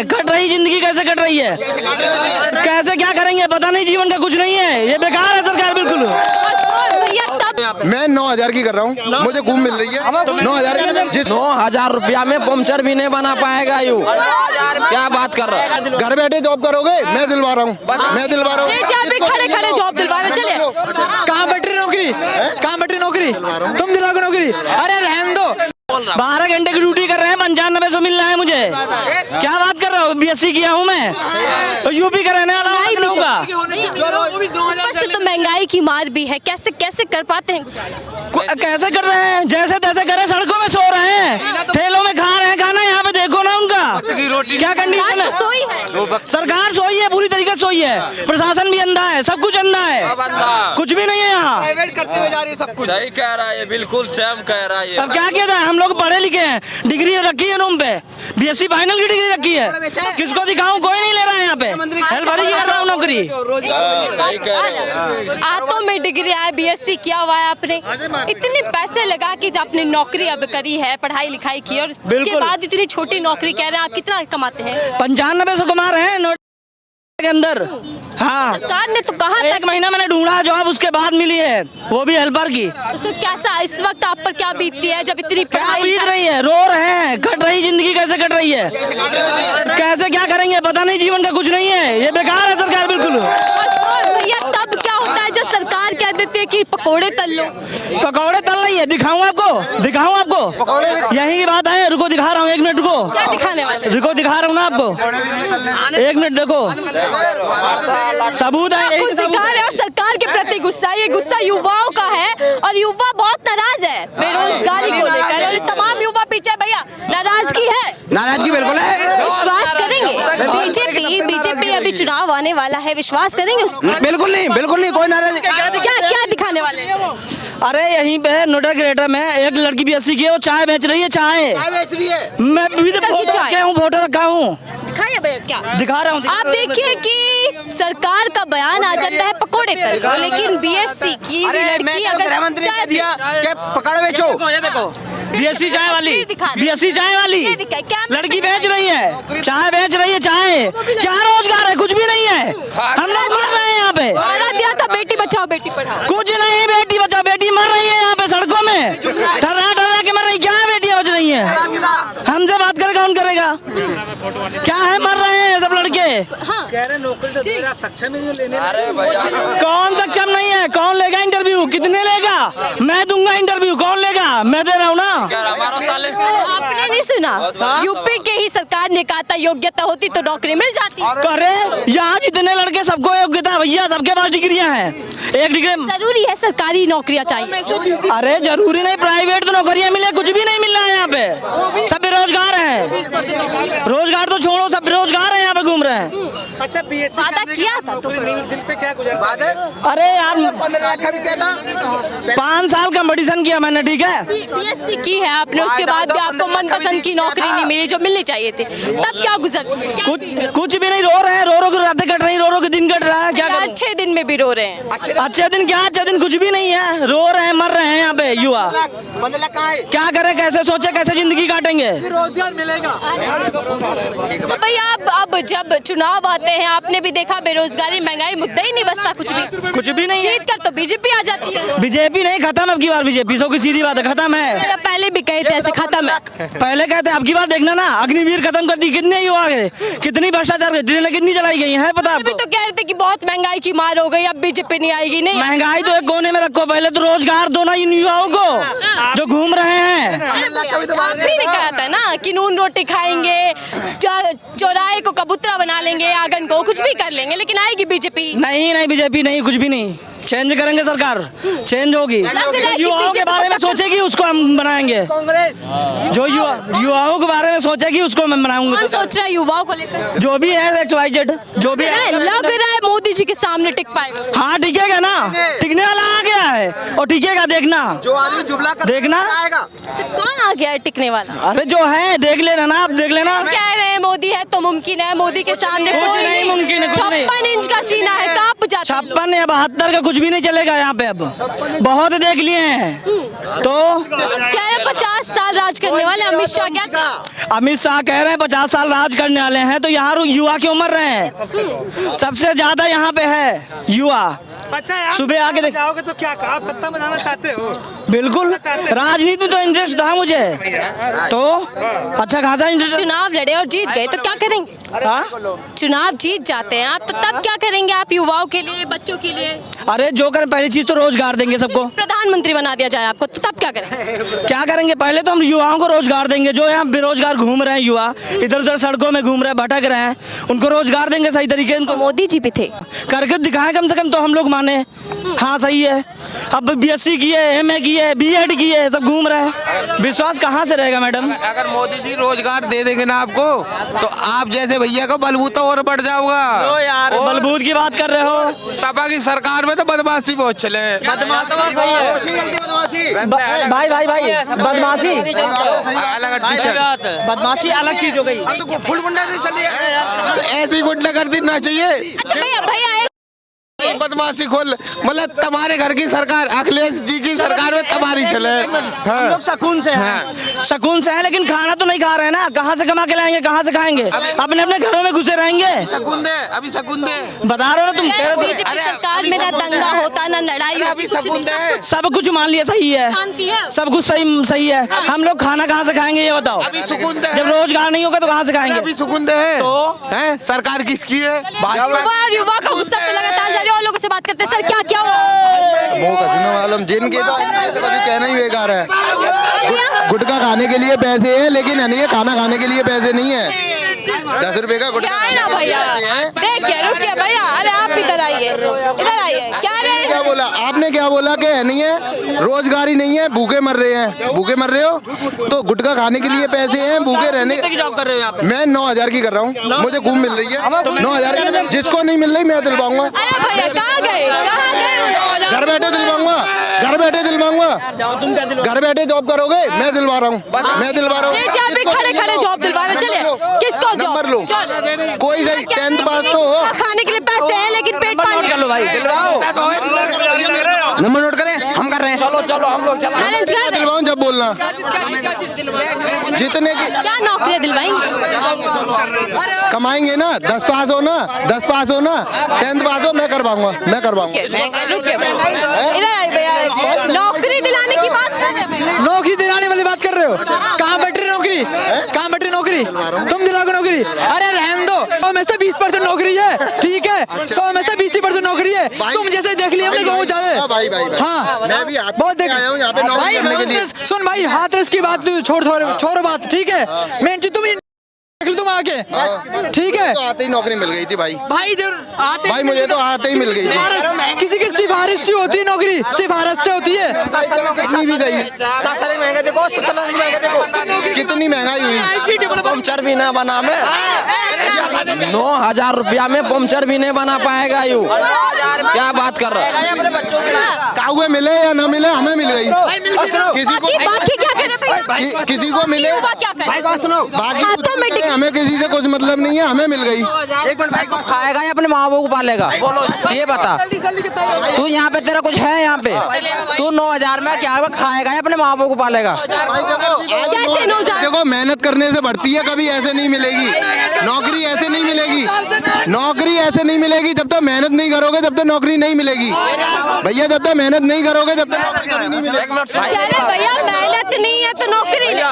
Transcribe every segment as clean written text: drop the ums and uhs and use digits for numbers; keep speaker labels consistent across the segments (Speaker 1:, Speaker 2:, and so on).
Speaker 1: हैं, कट रही जिंदगी कैसे कट रही है, कैसे क्या करेंगे पता नहीं, जीवन का कुछ नहीं है, ये बेकार है सरकार बिल्कुल।
Speaker 2: मैं 9,000 की कर रहा हूँ, मुझे खूब मिल रही है 9,000। जिस
Speaker 3: 9,000 रुपया में पंचर भी नहीं बना पाएगा यू, क्या बात कर रहा है।
Speaker 2: घर बैठे जॉब करोगे, मैं दिलवा रहा हूँ, मैं दिलवा रहा हूँ।
Speaker 4: खड़े खड़े जॉब दिलवा रहे, चले
Speaker 3: कहाँ बैटरी नौकरी, कहाँ बैटरी नौकरी, तुम दिलाओगे नौकरी, अरे रहने दो।
Speaker 1: 12 घंटे की ड्यूटी कर रहे हैं, 9500 मिल रहा है मुझे, क्या बात कर रहा हूँ, BSc किया हूँ मैं, तो यूपी का रहने वाला हूँ।
Speaker 4: तो महंगाई की मार भी है, कैसे कैसे कर पाते हैं,
Speaker 1: कैसे कर रहे हैं, जैसे तैसे कर रहे हैं, सड़कों में सो रहे हैं, ठेलों में खा रहे हैं खाना, यहाँ पे देखो ना उनका क्या कंडीशन है।
Speaker 4: सोई है
Speaker 1: सरकार सोई है, पूरी तरीके से सोई है, प्रशासन भी अंधा है, सब कुछ अंधा है, कुछ भी नहीं है यहाँ।
Speaker 3: करते हुए जा रही है सब कुछ, सही कह रहा है, बिल्कुल सेम कह रहा है।
Speaker 1: अब क्या किया था, हम लोग पढ़े लिखे हैं, डिग्री रखी है रूम पे, BSc फाइनल की डिग्री रखी है, किसको दिखाऊं, कोई नहीं ले रहा है यहाँ पे, हेल्प भरी कर रहा हूँ नौकरी।
Speaker 4: हाथों में डिग्री है, BSc किया हुआ है आपने, इतने पैसे लगा के आपने नौकरी अब करी है, पढ़ाई लिखाई की, और उसके बाद इतनी छोटी नौकरी कह रहे हैं, आप कितना कमाते हैं?
Speaker 1: 9500 कमा रहे हैं नोट के अंदर। हाँ,
Speaker 4: सरकार ने तो कहा
Speaker 1: एक महीना मैंने ढूंढा जॉब, उसके बाद मिली है, वो भी हेल्पर की।
Speaker 4: तो सर कैसा इस वक्त आप पर क्या बीतती है, जब इतनी
Speaker 1: क्या
Speaker 4: पढ़ाई
Speaker 1: बीत रही है, रो रहे हैं, कट रही जिंदगी कैसे कट रही है, कैसे क्या करेंगे पता नहीं, जीवन का कुछ नहीं है, ये बेकार है सरकार बिल्कुल।
Speaker 4: भैया तब क्या होता है जब सरकार कह देती है कि पकोड़े तल लो?
Speaker 1: पकौड़े तल रही है, दिखाऊं आपको, यही की बात है, रुको दिखा रहा हूँ, 1 मिनट रुको,
Speaker 4: क्या दिखाने वाले?
Speaker 1: रुको दिखा रहा हूँ ना आपको, 1 मिनट देखो, सबूत है, यही
Speaker 4: कुछ दिखा रहे हैं, और सरकार के प्रति गुस्सा, ये गुस्सा युवाओं का है, और युवा बहुत नाराज है बेरोजगारी को लेकर, और तमाम युवा पीछे भैया नाराजगी है,
Speaker 3: नाराजगी बिल्कुल है।
Speaker 4: विश्वास करेंगे बीजेपी अभी चुनाव आने वाला है, विश्वास करेंगे उस
Speaker 3: बिल्कुल नहीं, कोई नाराजगी।
Speaker 4: क्या दिखाने वाले हैं?
Speaker 1: अरे यहीं पे नोटा क्रिएटर में एक लड़की BSc की है, वो चाय बेच रही है, चाय
Speaker 2: बेच रही है,
Speaker 1: मैं भी फोटो रखा हूँ,
Speaker 4: दिखाइए भैया, क्या
Speaker 1: दिखा रहा हूँ।
Speaker 4: आप देखिए कि सरकार का बयान आ जाता है पकोड़े तल लो, लेकिन BSc की लड़की अगर चाय
Speaker 3: दिया कि पकड़ बेचो,
Speaker 1: ये देखो BSc चाय वाली, BSc चाय वाली लड़की बेच रही है, चाय बेच रही है, चाय क्या रोजगार है, कुछ भी नहीं है, हम लोग मर रहे हैं यहाँ पे।
Speaker 4: दिया था बेटी बचाओ बेटी पढ़ाओ,
Speaker 1: कुछ नहीं, बेटी बचाओ, बेटी मर रही है यहाँ पे सड़कों में, ठर्रा के मर रही, क्या बेटियां बच रही हैं, हमसे बात करेगा कौन करेगा, क्या है, मर रहे हैं सब लड़के।
Speaker 2: कह रहे नौकरी तो दे रहे, आप सक्षम ही नहीं लेने।
Speaker 1: कौन सक्षम नहीं है, कौन लेगा इंटरव्यू, कितने लेगा, मैं दूंगा इंटरव्यू, कौन लेगा, मैं दे रहा हूँ ना।
Speaker 4: आपने नहीं सुना, यूपी के ही सरकार ने कहा था योग्यता होती तो नौकरी मिल जाती।
Speaker 1: अरे यहाँ जितने लड़के सबको योग्यता भैया, सबके पास डिग्रियां हैं, एक डिग्री
Speaker 4: जरूरी है सरकारी नौकरियां चाहिए।
Speaker 1: अरे जरूरी नहीं, प्राइवेट तो नौकरियां मिले, कुछ भी नहीं मिल रहा है यहाँ पे, सब बेरोजगार हैं, रोजगार तो छोड़ो, सब बेरोजगार है यहाँ पे घूम रहे हैं।
Speaker 2: अच्छा BSc
Speaker 4: वादा किया था तो
Speaker 2: दिल पे क्या गुजरता है?
Speaker 1: अरे यार
Speaker 2: 15 लाख का भी क्या था,
Speaker 1: 5 साल कंपटीशन किया मैंने, ठीक है,
Speaker 4: BSc की है आपने, उसके बाद भी आपको मनपसंद की नौकरी नहीं मिली जो मिलनी चाहिए थी, तब क्या
Speaker 1: कुछ भी नहीं, रो रहे हैं, रो के रातें कट रही, रो के दिन कट रहा है, क्या करें?
Speaker 4: अच्छे दिन में भी रो रहे हैं,
Speaker 1: अच्छे दिन क्या, अच्छे दिन कुछ भी नहीं है, रो रहे हैं, मर रहे हैं यहाँ पे युवा,
Speaker 2: 15 लाख कहाँ है?
Speaker 1: क्या करें, कैसे सोचे, कैसे जिंदगी काटेंगे।
Speaker 2: रोजगार मिलेगा।
Speaker 4: तो भैया अब जब चुनाव आते हैं, आपने भी देखा बेरोजगारी महंगाई मुद्दा ही नहीं बचता, कुछ भी नहीं, जीत कर तो बीजेपी आ जाती है।
Speaker 1: बीजेपी नहीं, खत्म अब की बार बीजेपी, सो की सीधी बात है, खत्म है,
Speaker 4: पहले भी कहे थे ऐसे खत्म है,
Speaker 1: पहले कहते अब की बार देखना ना, अग्निवीर खत्म कर दी, कितने युवा गए, कितनी भ्रष्टाचार, ट्रेनें कितनी चलाई गई है पता आपको?
Speaker 4: तो कह रहे थे कि बहुत महंगाई की मार हो गई, अब बीजेपी नहीं आएगी, नहीं
Speaker 1: महंगाई तो एक कोने में रखो, पहले तो रोजगार दो ना इन युवाओं को जो घूम रहे हैं।
Speaker 4: आपने नहीं कहा था ना कि नून रोटी खाएंगे, चौराहे को कबूतरा बना लेंगे, आंगन को कुछ भी कर लेंगे, लेकिन आएगी बीजेपी?
Speaker 1: नहीं, बीजेपी नहीं, कुछ भी नहीं, चेंज करेंगे, सरकार चेंज होगी, युवाओं के बारे में सोचेगी उसको हम बनाएंगे,
Speaker 2: कांग्रेस
Speaker 1: जो युवाओं के बारे में सोचेगी उसको मैं बनाऊंगा।
Speaker 4: कौन सोच रहा है युवाओं को लेकर?
Speaker 1: जो भी है XYZ, जो भी है,
Speaker 4: लग रहा है मोदी जी के सामने टिक पाएगा।
Speaker 1: हाँ टिकेगा ना, टिकने वाला आ गया है और टिकेगा, देखना,
Speaker 2: जो आदमी जुबला कर
Speaker 1: देखना
Speaker 2: आएगा।
Speaker 4: कौन आ गया है टिकने वाला?
Speaker 1: अरे जो है देख लेना ना, आप देख लेना,
Speaker 4: कह रहे हैं मोदी है तो मुमकिन है, मोदी के सामने
Speaker 1: कुछ नहीं मुमकिन है,
Speaker 4: 56 इंच का सीना है, कहाँ जाते हैं लोग।
Speaker 1: 56 या 72 का कुछ भी नहीं चलेगा यहाँ पे। अब बहुत देख लिए हैं। तो
Speaker 4: क्या है 50 साल राज करने वाले अमित शाह क्या?
Speaker 1: अमित शाह कह रहे हैं 50 साल राज करने वाले हैं, तो यहाँ युवा क्यों मर रहे हैं? सबसे ज्यादा यहाँ पे है युवा।
Speaker 5: अच्छा यार,
Speaker 1: सुबह आके देख
Speaker 5: जाओगे तो क्या आप सत्ता में जाना चाहते हो?
Speaker 1: बिल्कुल, राजनीति में तो इंटरेस्ट था मुझे, तो अच्छा खासा इंटरेस्ट।
Speaker 4: चुनाव लड़े और जीत गए तो क्या करेंगे? चुनाव जीत जाते हैं आप तो तब क्या करेंगे आप युवाओं के लिए, बच्चों के लिए?
Speaker 1: अरे जो करें, पहली चीज तो रोजगार देंगे सबको।
Speaker 4: प्रधानमंत्री बना दिया जाए आपको तो तब क्या करेंगे?
Speaker 1: क्या करेंगे? पहले तो हम युवाओं को रोजगार देंगे। जो यहाँ बेरोजगार घूम रहे हैं युवा, इधर उधर सड़कों में घूम रहे हैं, भटक रहे हैं, उनको रोजगार देंगे सही तरीके से।
Speaker 4: मोदी जी भी थे,
Speaker 1: करके दिखाएं कम से कम, तो हम लोग माने हाँ सही है। अब BSc किए, MA किए, B.Ed किए, सब घूम रहे हैं, विश्वास कहाँ से रहेगा मैडम?
Speaker 2: अगर मोदी जी रोजगार दे देंगे ना आपको, तो आप जैसे भैया को बलबूता और बढ़ जाऊंगा।
Speaker 1: ओ यार, बलबूत की बात कर रहे हो?
Speaker 2: सपा की सरकार में तो बदमाशी बहुत चले।
Speaker 1: भाई भाई भाई, बदमाशी
Speaker 2: अलग टीचर,
Speaker 1: बदमाशी अलग चीज हो गई।
Speaker 2: फुल गुंडा से चलिए, ऐसी गुंडागर्दी ना चाहिए।
Speaker 4: अच्छा भैया
Speaker 2: बदमाशी खोल, मतलब तुम्हारे घर की सरकार, अखिलेश जी की सरकार में तुम्हारी चले।
Speaker 1: हम लोग सुकून से हैं, सुकून से हैं, लेकिन खाना तो नहीं खा रहे हैं ना। कहाँ से कमा के लाएंगे, कहाँ से खाएंगे? अपने अपने घरों में घुसे रहेंगे।
Speaker 2: सकून दे, अभी सकून दे,
Speaker 1: बता रहे हो ना तुम।
Speaker 4: बीजेपी सरकार में ना दंगा होता ना लड़ाई होती, कुछ नहीं,
Speaker 2: सब
Speaker 1: सब कुछ मान लिया, सही है,
Speaker 4: शांति है।
Speaker 1: सब कुछ सही सही है। हम लोग खाना कहाँ से खाएंगे ये बताओ?
Speaker 2: अभी सुकून दे,
Speaker 1: जब रोजगार नहीं होगा तो कहाँ से खाएंगे?
Speaker 2: अभी सुकून दे है।
Speaker 1: तो
Speaker 2: है सरकार किसकी है?
Speaker 4: युवा का गुस्सा तो लगातार जारी, और लोगों से बात करते हैं। सर क्या क्या हुआ?
Speaker 2: वो कभी मालूम, जिनके तो कहना ही बेकार है। गुटखा खाने के लिए पैसे हैं, लेकिन है नहीं, खाना खाने के लिए पैसे नहीं है। 10 रुपए का गुटखा
Speaker 4: क्या है ना भैया, देखिए रुकिए भैया, अरे आप इधर आइए, इधर आइए। क्या रहे?
Speaker 2: क्या बोला आपने? क्या बोला कि है नहीं है, रोजगार ही नहीं है, भूखे मर रहे हैं। भूखे मर रहे हो तो गुटखा खाने के लिए पैसे हैं, भूखे रहने
Speaker 1: कितने की जॉब कर रहे हो यहाँ पे?
Speaker 2: मैं 9,000 की कर रहा हूँ, मुझे खूब मिल रही है 9,000। जिसको नहीं मिल रही मैं दिलवाऊंगा।
Speaker 4: अरे भैया कहाँ गए, कहाँ गए?
Speaker 2: घर बैठे दिलवाऊंगा, घर बैठे दिलवाऊंगा।
Speaker 1: तुम क्या दिलवा?
Speaker 2: घर बैठे जॉब करोगे, मैं दिलवा रहा हूँ, मैं दिलवा रहा हूँ।
Speaker 4: खड़े खड़े जॉब दिलवा रहे, चलिए किसको
Speaker 2: नंबर लो, कोई सही 10th पास तो हो।
Speaker 4: खाने के लिए पैसे हैं लेकिन पेट पानी
Speaker 1: कर लो भाई,
Speaker 2: नंबर नोट करें, हम कर रहे हैं।
Speaker 1: चलो चलो हम लोग चला।
Speaker 4: मैनेज कर रहे हैं।
Speaker 2: दिलवाऊं जब बोलना, जितने की
Speaker 4: क्या नौकरी दिलवाएंगे?
Speaker 2: कमाएंगे ना। 10 पास हो ना, 10 पास हो ना, 10th पास हो, मैं करवाऊंगा, मैं करवाऊंगा।
Speaker 4: इधर आइए भैया, नौकरी दिलाने की बात कर रहे हैं।
Speaker 3: नौकरी दिलाने वाली बात कर रहे हो? कहाँ बैठ रही नौकरी, कहाँ बैठ रही नौकरी? तुम दिलाओगे नौकरी? अरे रहने दो, 100 में से 20% नौकरी है, ठीक है? 100 में से 20% नौकरी है। तुम जैसे देख लिया हमने बहुत ज्यादा।
Speaker 2: भाई भाई
Speaker 3: हाँ
Speaker 2: मैं भी
Speaker 3: बहुत देख
Speaker 2: आया हूँ यहाँ पे नौकरी करने के लिए।
Speaker 3: सुन भाई, हाथ रस की बात छोड़ो बात, ठीक है? मैं तुम तुम आके, ठीक है?
Speaker 2: तो आते ही नौकरी मिल गई थी भाई।
Speaker 3: भाई इधर आते,
Speaker 2: भाई मुझे तो आते ही मिल गई थी।
Speaker 3: किसी की सिफारिश से होती है नौकरी, सिफारिश से होती है।
Speaker 2: कितनी भी गई, 7 महंगा देखो, 70 महंगा देखो, कितनी महंगाई हुई।
Speaker 1: पंचर भी ना बना में 9,000 रुपया में पंचर भी नहीं बना पाएगा यू। क्या बात कर रहा है?
Speaker 2: काहुए मिले या ना मिले, हमें मिल गई। किसी को
Speaker 4: बाकी क्या करे भैया?
Speaker 2: किसी को मिले,
Speaker 4: युवा क्या करे?
Speaker 2: सुनो, बाकी
Speaker 4: हाथों में टिक-
Speaker 2: हमें किसी से कुछ मतलब नहीं है, हमें मिल गई।
Speaker 6: एक मिनट भाई, खाएगा या अपने माँ बाप को पालेगा? ये बता, तू यहाँ पे तेरा कुछ है यहाँ पे? तू 9,000 में क्या खाएगा या अपने माँ बाप को पालेगा?
Speaker 4: कैसे 9,000?
Speaker 2: देखो मेहनत करने से बढ़ती है, कभी ऐसे नहीं मिलेगी नौकरी, ऐसे नहीं मिलेगी नौकरी, ऐसे नहीं मिलेगी। जब तक मेहनत नहीं करोगे तब तक नौकरी नहीं मिलेगी भैया, जब तक मेहनत नहीं करोगे तब तक नौकरी कभी नहीं मिलेगी।
Speaker 4: अरे भैया मेहनत नहीं है तो नौकरी नहीं।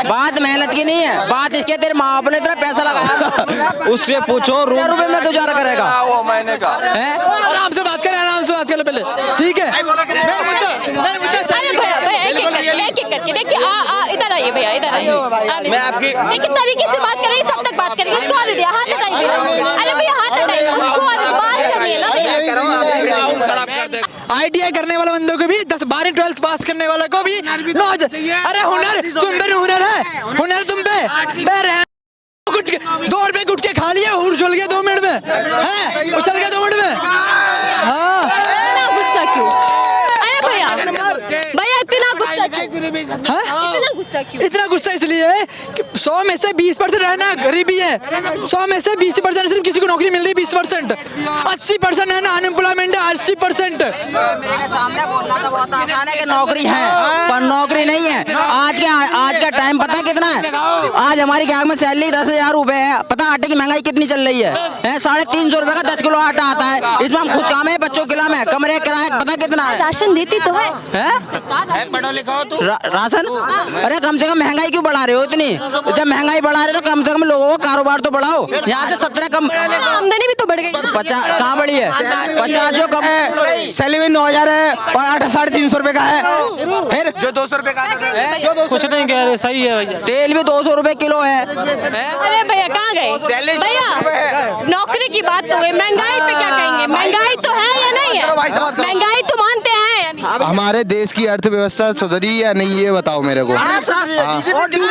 Speaker 6: बात मेहनत की नहीं है, बात इसके तेरे माँ बाप ने तेरा पैसा लगाया,
Speaker 1: उससे पूछो रूम
Speaker 6: रुपए में गुजारा करेगा।
Speaker 1: वो महीने का
Speaker 6: हैं?
Speaker 3: आराम से बात करें, आराम से बात करें पहले, ठीक है?
Speaker 4: अरे भैया भैया एक एक करके देखिए, इधर आइए भैया, इधर आइए।
Speaker 1: मैं आपकी
Speaker 4: लेकिन तरीके से बात करेंगे, सब तक बात करेंगे। उसको आने दिया, हाथ हटाइए। अरे भैया हाथ हटाइए, उसको बात करनी है ना भैया।
Speaker 3: ITI करने वाले बंदों को भी 10, 12, 12 पास करने वाले को भी 9,000। अरे हुनर तुम पे, हुनर है, हुनर तुम पे। 2 रुपए गुटके खा लिए, उछल गए 2 मिनट में, हैं? उछल गए 2 मिनट में। हाँ
Speaker 4: इतना गुस्सा क्यों? अरे भैया भैया इतना गुस्सा क्यों?
Speaker 3: हाँ?
Speaker 4: इतना गुस्सा क्यों?
Speaker 3: इतना गुस्सा इसलिए है कि 100 में से 20% है ना गरीबी है, 100 में से 20% सिर्फ किसी को नौकरी मिल रही है, 20%, 80% है ना अनएम्प्लॉयमेंट है, 80%।
Speaker 6: मेरे सामने बोलना तो बहुत आसान है कि नौकरी है पर नौकरी नहीं है। आज का टाइम पता है कितना है? आज हमारी क्या में सैलरी 10,000 रुपए है। पता है आटे की महंगाई कितनी चल रही है? 350 रुपए का 10 किलो आटा आता है। इसमें हम खुद काम है, बच्चों के खिलाम है, कमरे किराए पता कितना है?
Speaker 4: राशन देती तो है
Speaker 6: राशन? अरे कम से कम महंगाई क्यों बढ़ा रहे हो इतनी? जब महंगाई बढ़ा रहे हो तो कम से कम लोगों का कारोबार तो बढ़ाओ। यहाँ से 17 कम
Speaker 4: आमदनी भी तो बढ़ गई।
Speaker 6: 50 कहाँ बढ़ी है? 50 जो कम है।
Speaker 1: सैलरी में 9,000 है और आटा 350 रुपए का है। फिर
Speaker 6: जो 200 रुपए का
Speaker 1: कुछ नहीं कह रहे, सही है भैया।
Speaker 6: तेल भी 200 रुपए किलो है।
Speaker 4: अरे भैया कहाँ गए भैया? नौकरी की बात तो गई, महंगाई पे क्या कहेंगे? महंगाई तो है या नहीं है? महंगाई तो मानते हैं या नहीं?
Speaker 2: हमारे देश की अर्थव्यवस्था सुधरी या नहीं ये बताओ मेरे को।
Speaker 1: और डूब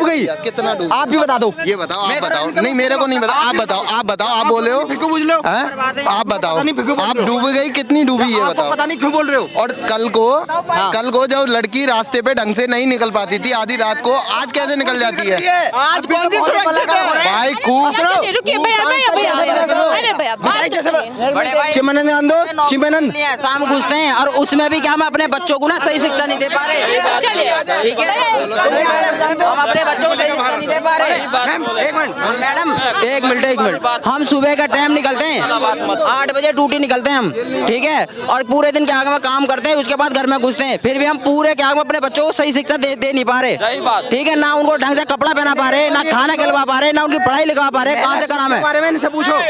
Speaker 1: गई।
Speaker 2: कितना डूब?
Speaker 1: आप भी बता दो।
Speaker 2: ये बताओ, आप बताओ। नहीं मेरे को नहीं बताओ, आप बताओ, आप बोले हो। हैं? आप बताओ, आप डूब गई, कितनी डूबी ये बताओ।
Speaker 1: पता नहीं क्यों बोल रहे हो।
Speaker 2: और कल को जब लड़की रास्ते पे ढंग से नहीं निकल पाती थी आधी रात को, आज कैसे निकल जाती है?
Speaker 1: आज कौन सी सुरक्षित है?
Speaker 2: भाई खूब
Speaker 4: चलिए, रुकिए भैया। अरे भैया बात तो सुनिए।
Speaker 6: चिमनन जान दो, चिमनन शाम घुसते हैं और उसमें भी क्या हम अपने बच्चों को ना सही शिक्षा नहीं दे पा रहे।
Speaker 4: चलिए
Speaker 6: ठीक है, हम अपने बच्चों को सही शिक्षा नहीं दे पा रहे। मैडम एक मिनट, हम सुबह का टाइम निकलते हैं 8 बजे ड्यूटी निकलते हैं हम, ठीक है, और पूरे दिन क्या काम करते हैं, उसके बाद घर में घुसते हैं, फिर भी हम पूरे क्या अपने बच्चों को सही शिक्षा दे नहीं पा रहे। ठीक है, ना उनको ढंग से कपड़ा पहना पा रहे, ना खाना खिलवा पा रहे, ना उनकी पढ़ाई लिखवा पा रहे। कहाँ से का नाम है?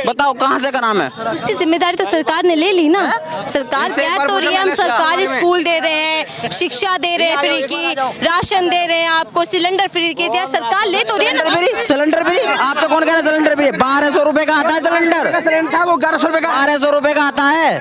Speaker 6: बताओ कहाँ से का नाम है?
Speaker 4: उसकी जिम्मेदारी तो सरकार ने ले ली ना। सरकार कह तो रही है हम सरकारी स्कूल दे रहे हैं, शिक्षा दे रहे हैं फ्री की, राशन दे रहे हैं, आपको सिलेंडर फ्री के दिया, सरकार ले तो रही है ना।
Speaker 6: Cylinder free? आप तो कौन कह रहे सिलेंडर फ्री? 1200 रुपए का आता है सिलेंडर।
Speaker 1: था वो 1100 रुपए का।
Speaker 6: 1200 रुपए का आता है।